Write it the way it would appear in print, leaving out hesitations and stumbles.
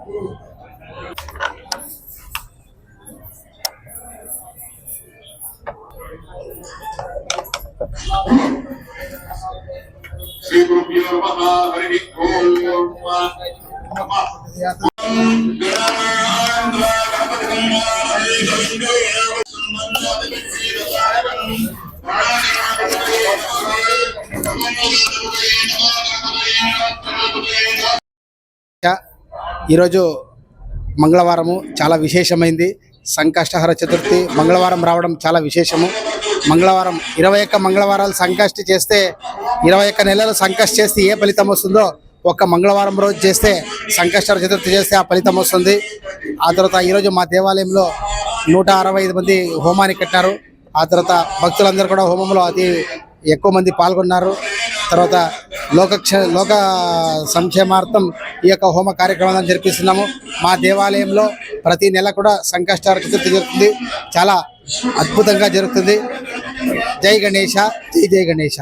శ్రీ గురుభ్యో నమః. హరి ఓం. ఈరోజు మంగళవారము చాలా విశేషమైంది. సంకష్టహర చతుర్థి మంగళవారం రావడం చాలా విశేషము. మంగళవారం 21 మంగళవారాలు సంకష్టి చేస్తే 21 నెలలు సంకష్టి చేస్తే ఏ ఫలితం వస్తుందో ఒక్క మంగళవారం రోజు చేస్తే సంకష్టహర చతుర్థి చేస్తే ఆ ఫలితం వస్తుంది. ఆ తర్వాత ఈరోజు మా దేవాలయంలో 165 మంది హోమాన్ని కట్టారు. ఆ తర్వాత భక్తులందరూ కూడా హోమంలో అతి ఎక్కువ మంది పాల్గొన్నారు. తర్వాత లోక సంక్షేమార్థం ఈ యొక్క హోమ కార్యక్రమాలను జరిపిస్తున్నాము. మా దేవాలయంలో ప్రతి నెల కూడా సంకష్టహర చతుర్థి జరుగుతుంది. చాలా అద్భుతంగా జరుగుతుంది. జై గణేష, జై జై గణేష.